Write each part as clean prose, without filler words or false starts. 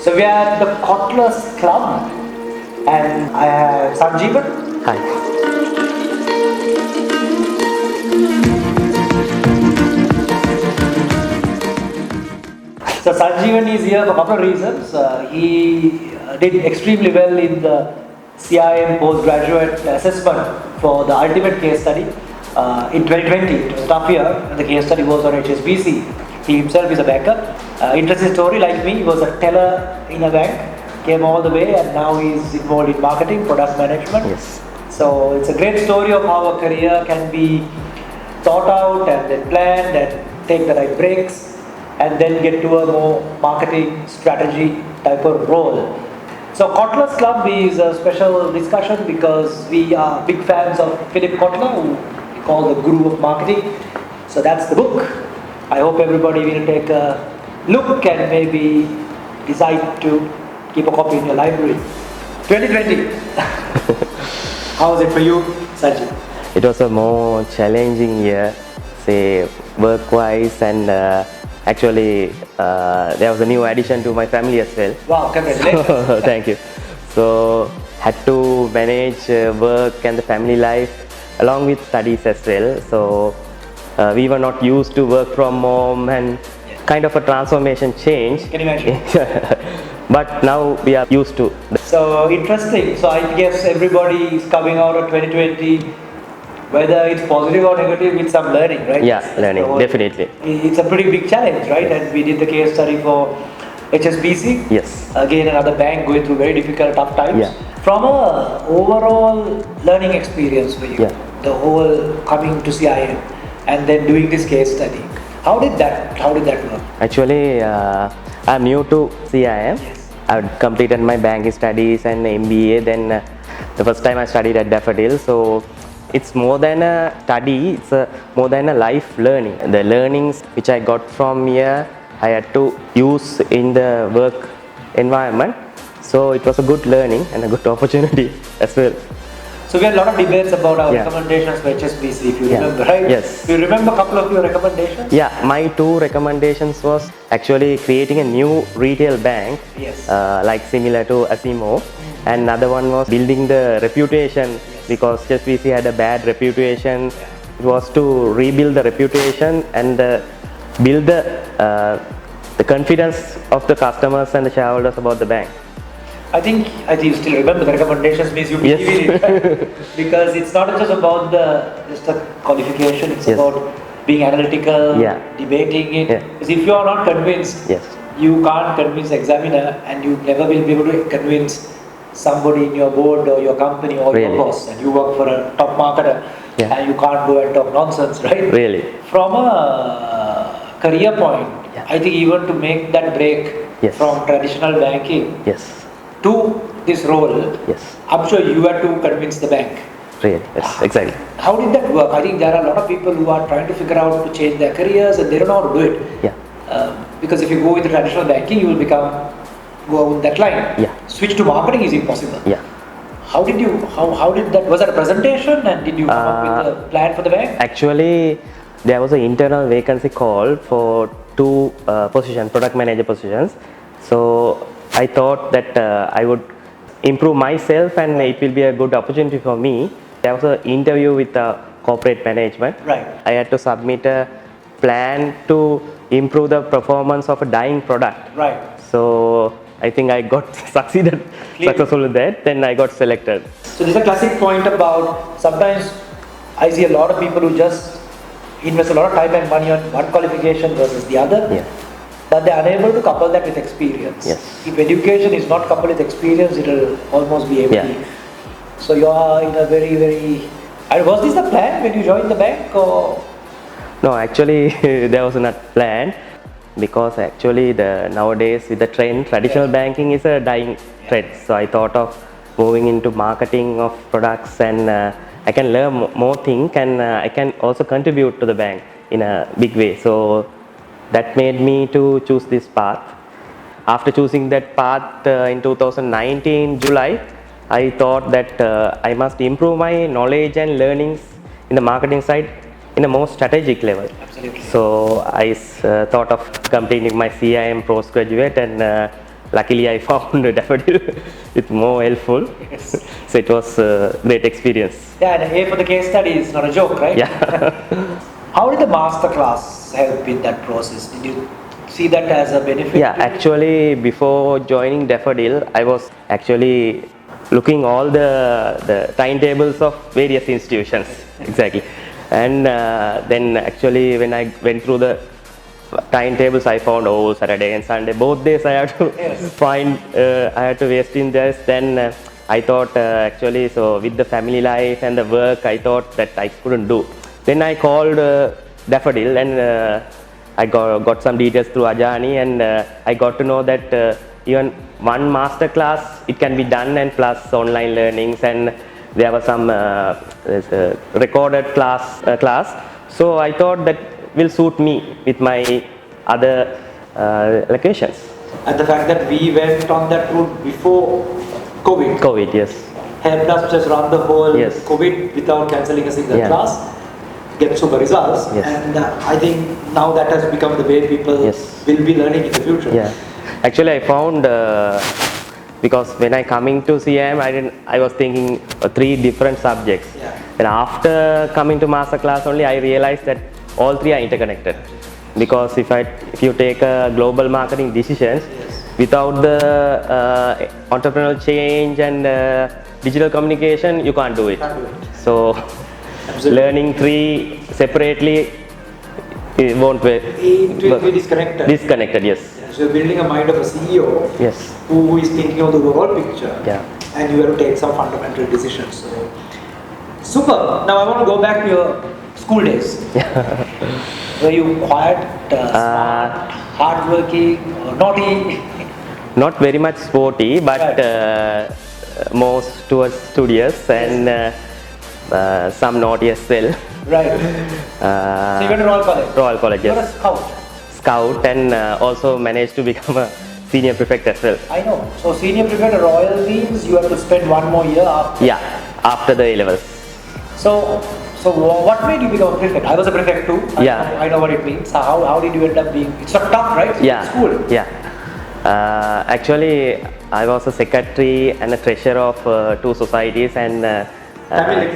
So we are at the Kotler's Club, and I have Sanjeevan. Hi. So Sanjeevan is here for a couple of reasons. He did extremely well in the CIM postgraduate assessment for the ultimate case study in 2020. It was a tough year, and the case study was on HSBC. He himself is a banker. Interesting story, like me, he was a teller in a bank, came all the way, and now he's involved in marketing, product management. Yes. So it's a great story of how a career can be thought out and then planned and take the right breaks and then get to a more marketing strategy type of role. So Kotler's Club is a special discussion because we are big fans of Philip Kotler, who we call the guru of marketing. So that's the book. I hope everybody will take a look and maybe decide to keep a copy in your library. 2020. How was it for you, Sajid? It was a more challenging year, say work-wise, and actually there was a new addition to my family as well. Wow, congratulations. Thank you. So had to manage work and the family life along with studies as well. So we were not used to work from home and kind of a transformation change. Can you imagine? But now we are used to. So interesting. So I guess everybody is coming out of 2020, whether it's positive or negative, with some learning, right? Yeah, learning, definitely. It's a pretty big challenge, right? Yes. And we did the case study for HSBC. Yes. Again, another bank going through very difficult, tough times. Yeah. From a overall learning experience for you, Yeah. the whole coming to CIM and then doing this case study, how did that work? Actually, I'm new to CIM. Yes. I've completed my banking studies and MBA. Then the first time I studied at Daffodil. So it's more than a study, it's more than a life learning. The learnings which I got from here, I had to use in the work environment. So it was a good learning and a good opportunity as well. So we had a lot of debates about our Yeah. recommendations for HSBC, if you Yeah. remember, right? Yes. Do you remember a couple of your recommendations? Yeah, my two recommendations was actually creating a new retail bank, Yes. like similar to Asimo, and another one was building the reputation because HSBC had a bad reputation. It was to rebuild the reputation and build the confidence of the customers and the shareholders about the bank. I think you still remember the recommendations, means you believe Yes. in it, right? Because it's not just about just the qualification, it's Yes. about being analytical, Yeah. debating it. Yeah. Because if you are not convinced, Yes. you can't convince the examiner, and you never will be able to convince somebody in your board or your company or your Really? boss, and you work for a top marketer, Yeah. and you can't go and talk nonsense, right? Really? From a career point, Yeah. I think even to make that break Yes. from traditional banking Yes. to this role, Yes. I'm sure you had to convince the bank. Really? Yes. Exactly. How did that work? I think there are a lot of people who are trying to figure out to change their careers and they don't know how to do it. Yeah. Because if you go with the traditional banking, you will go with that line. Yeah. Switch to marketing is impossible. Yeah. How did that, was that a presentation and did you come up with a plan for the bank? Actually, there was an internal vacancy call for two positions, product manager positions. So I thought that I would improve myself and it will be a good opportunity for me. There was an interview with the corporate management. Right. I had to submit a plan to improve the performance of a dying product. Right. So I think I got succeeded successful with that. Then I got selected. So this is a classic point about sometimes I see a lot of people who just invest a lot of time and money on one qualification versus the other. Yeah. But they are unable to couple that with experience. Yes. If education is not coupled with experience, it will almost be empty. Yeah. So you are in a very, very... And was this the plan when you joined the bank or... No, actually there was not planned because actually nowadays with the trend, traditional banking is a dying trend. So I thought of moving into marketing of products and I can learn more things and I can also contribute to the bank in a big way. So that made me to choose this path. After choosing that path in 2019 July, I thought that I must improve my knowledge and learnings in the marketing side in a more strategic level. Absolutely. So I thought of completing my CIM postgraduate and luckily I found Daffodil. It's more helpful. Yes. So it was a great experience. Yeah, and A for the case study is not a joke, right? Yeah. How did the masterclass help in that process? Did you see that as a benefit? Yeah, to you? actually before joining Daffodil, I was actually looking all the timetables of various institutions. Exactly. And then actually when I went through the timetables, I found Saturday and Sunday, both days I had to Yes. find, I had to waste in this. Then I thought actually, so with the family life and the work, I thought that I couldn't do. Then I called Daffodil and I got some details through Ajani, and I got to know that even one master class it can be done, and plus online learnings, and there was some there's a recorded class. So I thought that will suit me with my other locations. And the fact that we went on that route before COVID COVID, yes. helped us just run the whole Yes. COVID without cancelling a single Yeah. class, get super results, Yes. and I think now that has become the way people Yes. will be learning in the future. Yeah, actually I found because when I coming to CM, I was thinking 3 different subjects. Yeah. And after coming to master class only, I realized that all 3 are interconnected. Because if you take global marketing decisions, Yes. without the entrepreneurial change and digital communication, you can't do it. Can't do it. So Absolutely. learning 3 separately, it won't be It will be disconnected. disconnected. Yes. So you're building a mind of a CEO Yes. who is thinking of the overall picture, Yeah. and you have to take some fundamental decisions. So, super. Now I want to go back to your school days. Were you quiet, smart, hardworking, or naughty? Not very much sporty, but Right. most towards studious and some naughty as well. Right. So you went to Royal College. Royal College, You're a yes. scout. And also managed to become a senior prefect as well. I know. So senior prefect at Royal means you have to spend one more year after. Yeah, after the A levels. So what made you become a prefect? I was a prefect too. Yeah. I know what it means. How did you end up being? It's not tough, right? Yeah. School. Yeah. Actually, I was a secretary and a treasurer of 2 societies and Tamil.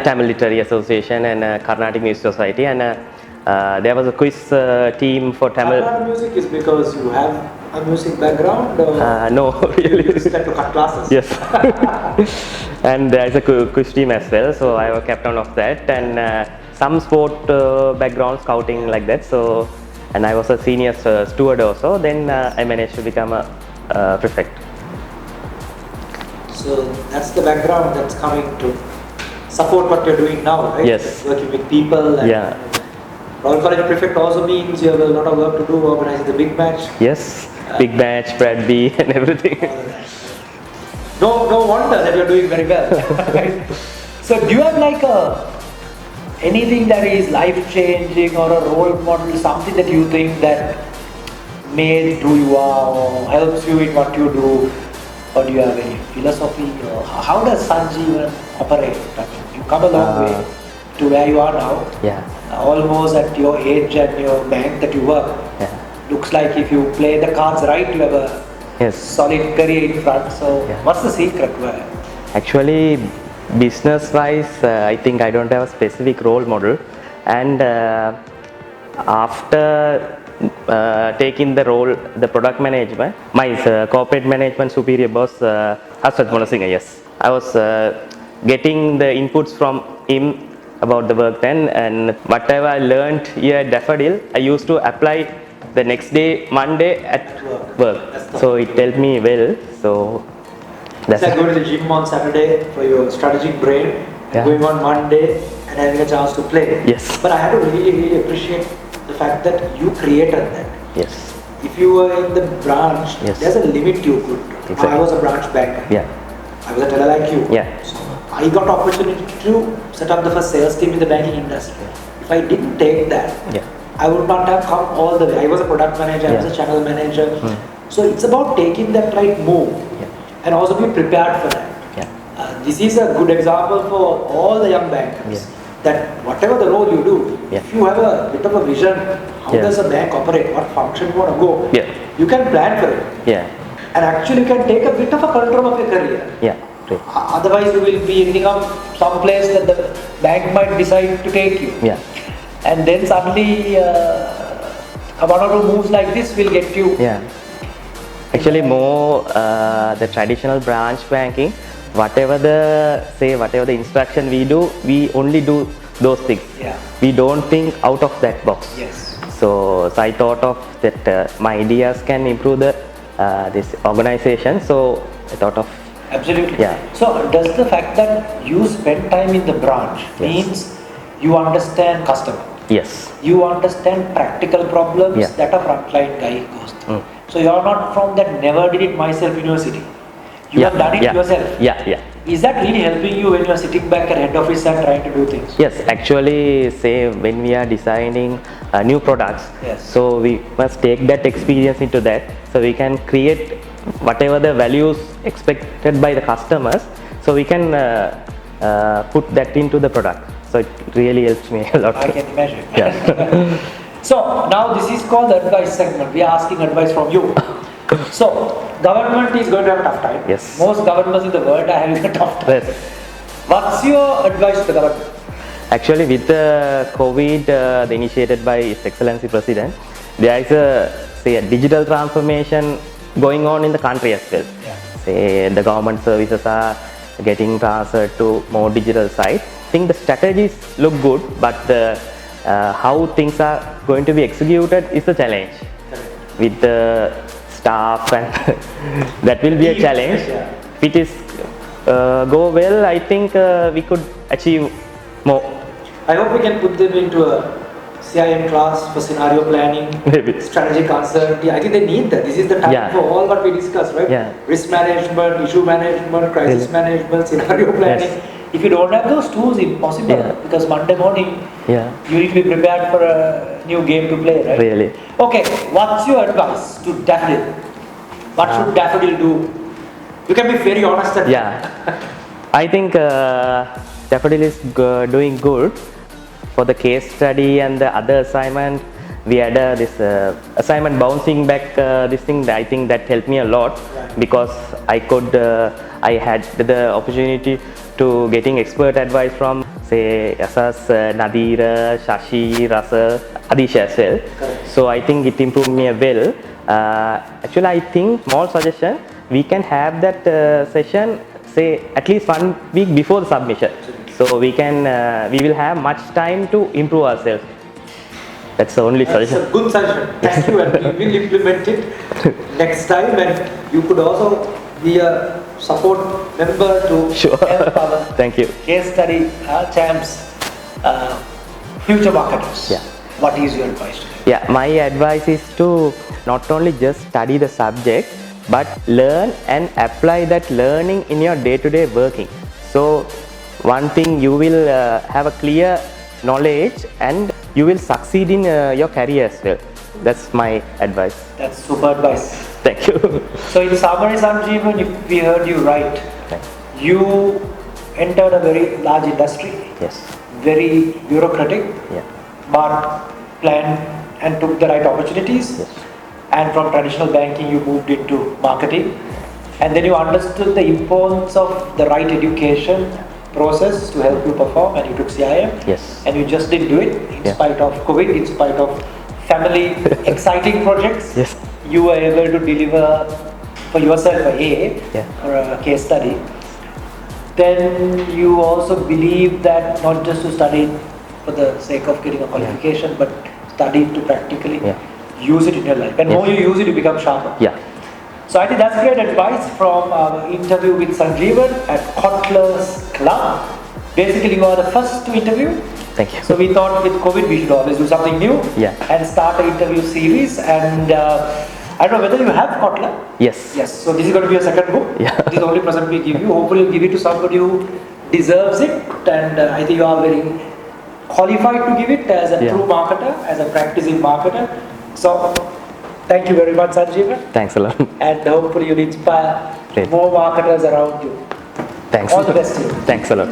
Tamil Literary Association and Carnatic Music Society, and there was a quiz team for Tamil. Carnatic music is because you have a music background, or No, you really. just had to cut classes? Yes. And there is a quiz team as well, so I was captain of that, and some sport background, scouting like that. So, and I was a senior steward also. Then I managed to become a prefect. So that's the background that's coming to support what you're doing now, right? Yes. Working with people. And Yeah. Royal College prefect also means you have a lot of work to do organizing the big match. Yes, big match, Brad B, and everything. No wonder that you're doing very well. Right? So do you have like anything that is life changing or a role model, something that you think that made who you are or helps you in what you do? Or do you have any philosophy? Or how does Sanjeevan operate? I mean, you come a long way to where you are now. Yeah, Almost at your age and your bank that you work. yeah, Looks like if you play the cards right, you have a yes. solid career in front. So Yeah. what's the secret? Where? Actually, business-wise, I think I don't have a specific role model, and after taking the role, the product management, my corporate management superior boss, Aswat Monasinghe, yes. I was getting the inputs from him about the work then, and whatever I learned here at Daffodil, I used to apply the next day, Monday at work. So it helped me well. So It's like going to the gym on Saturday for your strategic brain, Yeah. going on Monday and having a chance to play. Yes. But I had to really appreciate the fact that you created that. Yes. If you were in the branch, Yes. there's a limit you could. Exactly. I was a branch banker. Yeah. I was a teller like you. Yeah. So I got opportunity to set up the first sales team in the banking industry. If I didn't take that, Yeah. I would not have come all the way. I was a product manager, I was Yeah. a channel manager. So it's about taking that right move and also be prepared for that. Yeah. This is a good example for all the young bankers. Yeah. That whatever the role you do, Yeah. if you have a bit of a vision, how Yeah. does a bank operate, what function you want to go, Yeah. you can plan for it. Yeah. and actually can take a bit of a control of your career. Yeah. Great. Otherwise, you will be ending up someplace that the bank might decide to take you. Yeah. And then suddenly, one or two moves like this will get you. Yeah. Actually, more the traditional branch banking, whatever the instruction we do, we only do those things. Yeah. We don't think out of that box. Yes. So I thought of that my ideas can improve the this organization. So I thought of Absolutely. Yeah. So does the fact that you spend time in the branch Yes. means you understand customer? yes, You understand practical problems Yeah. that a frontline guy goes through. So you are not from that never did it myself university. You yeah, have done it yeah, yourself. Yeah, yeah. Is that really helping you when you are sitting back at head office and trying to do things? Yes, actually, say when we are designing new products, Yes. so we must take that experience into that, so we can create whatever the values expected by the customers, so we can put that into the product. So it really helps me a lot. I can imagine. Yeah. So now this is called the advice segment. We are asking advice from you. So government is going to have a tough time. Yes. Most governments in the world are having a tough time. Yes. What's your advice to the government? Actually, with the COVID, the initiated by His Excellency President, there is a digital transformation going on in the country as well. Yeah. Say the government services are getting transferred to more digital side. I think the strategies look good, but how things are going to be executed is the challenge. With the staff and that will be a challenge. Yeah. If it is go well, I think we could achieve more. I hope we can put them into a CIM class for scenario planning, Maybe. strategic uncertainty. I think they need that. This is the time Yeah. for all what we discussed, right? Yeah. Risk management, issue management, crisis Really? management, scenario planning. Yes. If you don't have those tools, impossible. Yeah. Because Monday morning, Yeah, you need to be prepared for a new game to play, right? really. Okay, what's your advice to Daffodil? What should Daffodil do? You can be very honest and Yeah, I think Daffodil is doing good for the case study and the other assignment. We had this assignment bouncing back this thing. I think that helped me a lot because I had the opportunity to getting expert advice from say Asas, Nadira, Shashi, Rasa, Adish as well. Correct. So I think it improved me well. Actually, I think small suggestion, we can have that session say at least 1 week before the submission. So we will have much time to improve ourselves. That's the only That's suggestion. a good suggestion. Thank you, and we will implement it next time. And you could also be a support member to Sure. help our Thank you. case study champs, future marketers. Yeah. What is your advice to them? Yeah, my advice is to not only just study the subject, but learn and apply that learning in your day-to-day working. So one thing, you will have a clear knowledge and you will succeed in your career as well. That's my advice. That's super advice. Thank you. So in summary, Sanjeevan, if we heard you right, Thanks. you entered a very large industry, Yes. very bureaucratic, Yeah. but planned and took the right opportunities. Yes. And from traditional banking, you moved into marketing. And then you understood the importance of the right education process to help you perform, and you took CIM. Yes. And you just didn't do it in Yeah. spite of COVID, in spite of family exciting projects. Yes. You were able to deliver for yourself a Yeah. or a case study. Then you also believe that not just to study for the sake of getting a qualification, but study to practically Yeah. use it in your life. And Yes. more you use it, you become sharper. Yeah. So I think that's great advice from our interview with Sanjeevan at Kotler's Club. Basically, you are the first to interview. Thank you. So we thought with COVID, we should always do something new Yeah. and start an interview series. And I don't know whether you have Kotler. Yes. Yes. So this is going to be a second book. Yeah. This is the only present we give you. Hopefully, we'll give it to somebody who deserves it. And I think you are very qualified to give it as a Yeah. true marketer, as a practicing marketer. So thank you very much, Sanjeevan. Thanks a lot. And hopefully you'll inspire Great. more marketers around you. Thanks. All the best to you. Thanks a lot.